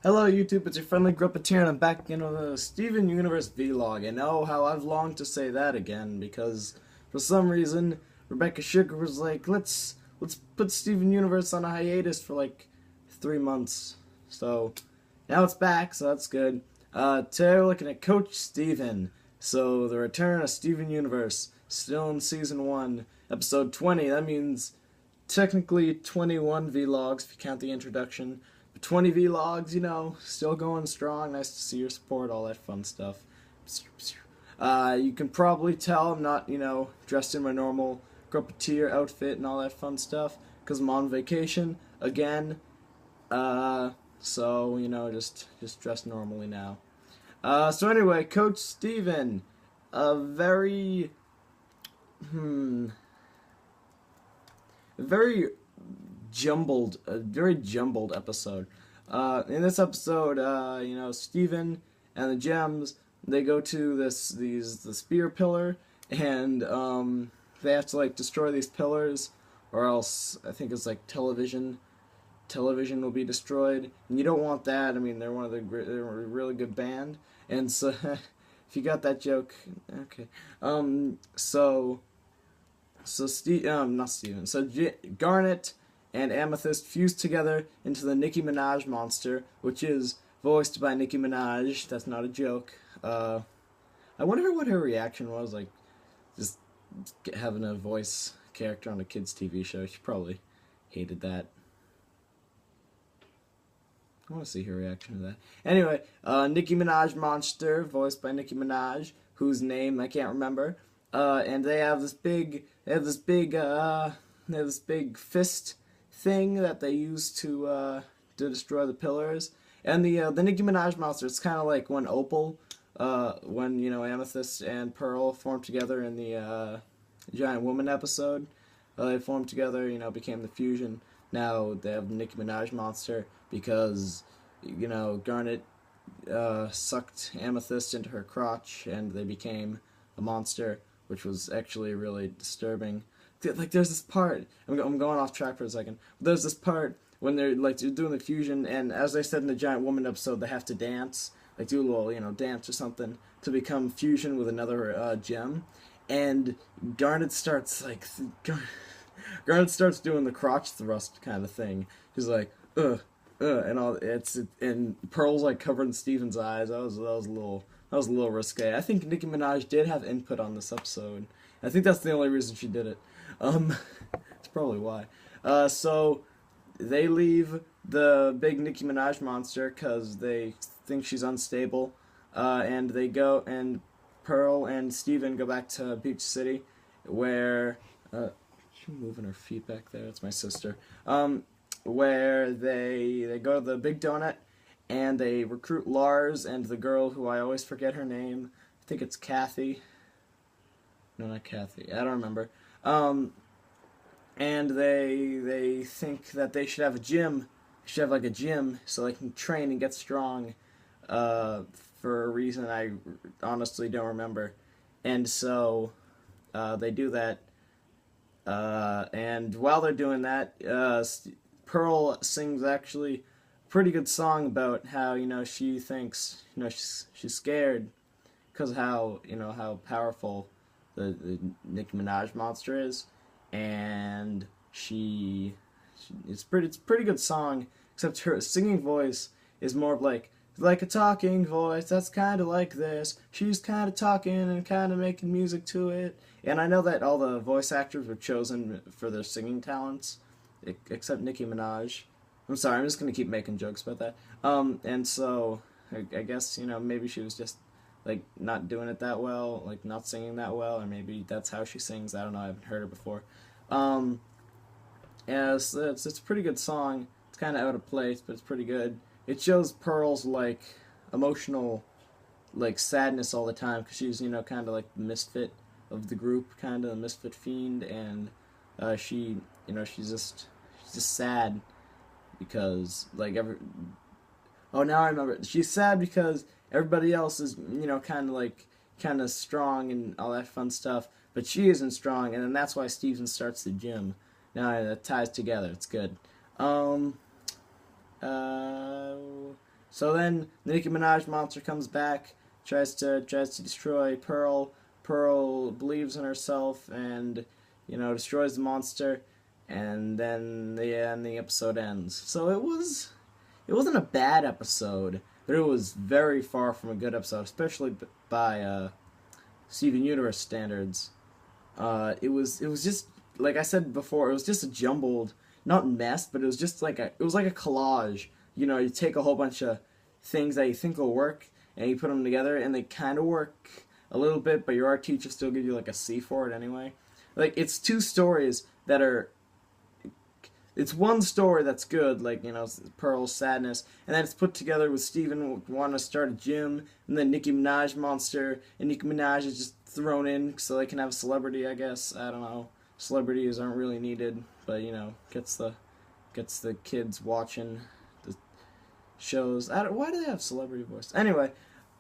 Hello YouTube, it's your friendly Gruppeteer and I'm back in the Steven Universe vlog, and oh how I've longed to say that again because for some reason Rebecca Sugar was like, let's put Steven Universe on a hiatus for like 3 months. So now it's back, so that's good. Today we're looking at Coach Steven. So the return of Steven Universe, still in season 1, episode 20. That means technically 21 vlogs if you count the introduction. 20 vlogs, still going strong. Nice to see your support, all that fun stuff. You can probably tell I'm not, dressed in my normal Gruppeteer outfit and all that fun stuff, because I'm on vacation again. So, just dress normally now. So anyway, Coach Steven, a very very jumbled episode. In this episode, Steven and the Gems, they go to the spear pillar, and they have to destroy these pillars, or else I think it's television will be destroyed, and you don't want that. I mean, they're they're a really good band, and so if you got that joke, okay. Not Steven. So Garnet and Amethyst fuse together into the Nicki Minaj monster, which is voiced by Nicki Minaj. That's not a joke. I wonder what her reaction was, just having a voice character on a kids' TV show. She probably hated that. I want to see her reaction to that. Anyway, Nicki Minaj monster, voiced by Nicki Minaj, whose name I can't remember. And they have this big fist thing that they use to destroy the pillars. And the Nicki Minaj monster, it's kind of like when Opal, when Amethyst and Pearl formed together in the Giant Woman episode. They formed together, became the fusion. Now they have the Nicki Minaj monster because Garnet sucked Amethyst into her crotch, and they became a monster, which was actually really disturbing. There's this part, I'm going off track for a second, but there's this part when they're doing the fusion, and as I said in the Giant Woman episode, they have to dance, do a little, dance or something, to become fusion with another gem, and Garnet starts, Garnet starts doing the crotch thrust kind of thing. He's like, and all, and Pearl's covered in Steven's eyes. That was a little risque. I think Nicki Minaj did have input on this episode. I think that's the only reason she did it. That's probably why. So they leave the big Nicki Minaj monster because they think she's unstable, and they go, and Pearl and Steven go back to Beach City, where she's moving her feet back there. It's my sister. Where they go to the Big Donut, and they recruit Lars and the girl who I always forget her name. I think it's Kathy. No, not Kathy. I don't remember. And they think that they should have a gym. They should have a gym so they can train and get strong. For a reason I honestly don't remember. And so they do that. And while they're doing that, Pearl sings actually a pretty good song about how she thinks she's scared because of how powerful the Nicki Minaj monster is, and it's a pretty good song, except her singing voice is more of like a talking voice that's kind of like this. She's kind of talking and kind of making music to it. And I know that all the voice actors were chosen for their singing talents, except Nicki Minaj. I'm sorry, I'm just going to keep making jokes about that. And so, I guess, maybe she was just, not doing it that well, not singing that well, or maybe that's how she sings. I don't know, I haven't heard her before. Yeah, it's a pretty good song. It's kind of out of place, but it's pretty good. It shows Pearl's, emotional, sadness all the time, because she's, kind of the misfit of the group, kind of the misfit fiend, and she's just sad because now I remember, she's sad because everybody else is kind of strong and all that fun stuff, but she isn't strong, and then that's why Steven starts the gym. Now that ties together. It's good. So then the Nicki Minaj monster comes back, tries to destroy Pearl. Pearl believes in herself and, destroys the monster, and then the episode ends. So it wasn't a bad episode, but it was very far from a good episode, especially by Steven Universe standards. It was just like I said before. It was just a jumbled, not mess, but it was like a collage. You take a whole bunch of things that you think will work, and you put them together, and they kind of work a little bit, but your art teacher still gives you like a C for it anyway. Like it's two stories that are. It's one story that's good, like, Pearl's sadness, and then it's put together with Steven wanting to start a gym, and then Nicki Minaj monster, and Nicki Minaj is just thrown in so they can have a celebrity, I guess. I don't know. Celebrities aren't really needed, but, gets the kids watching the shows. Why do they have celebrity voice? Anyway,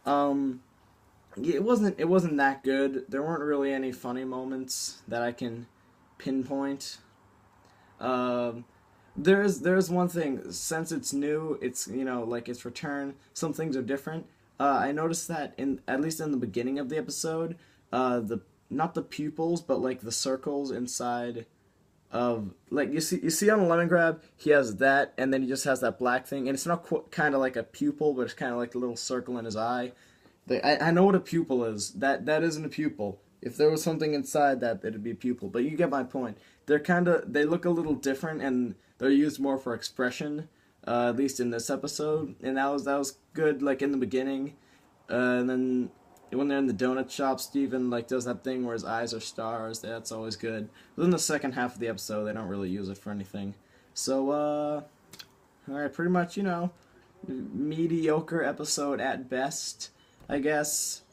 it wasn't that good. There weren't really any funny moments that I can pinpoint. There's one thing, since it's new, it's like its return, some things are different. I noticed that at least in the beginning of the episode, the not the pupils, but like the circles inside of, like, you see on the lemon grab, he has that, and then he just has that black thing, and it's not kind of like a pupil, but it's kind of like a little circle in his eye. I know what a pupil is. That isn't a pupil. If there was something inside that, it'd be a pupil. But you get my point. They look a little different, and they're used more for expression, at least in this episode. And that was good, like, in the beginning. And then when they're in the donut shop, Steven, like, does that thing where his eyes are stars. That's always good. But in the second half of the episode, they don't really use it for anything. So, alright, pretty much, mediocre episode at best, I guess.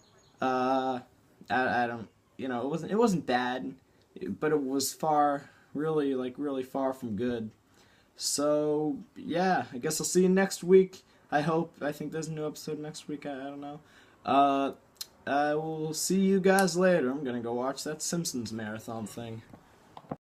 I don't, it wasn't bad, but it was really far from good. So, yeah, I guess I'll see you next week. I think there's a new episode next week, I don't know. I will see you guys later. I'm gonna go watch that Simpsons marathon thing.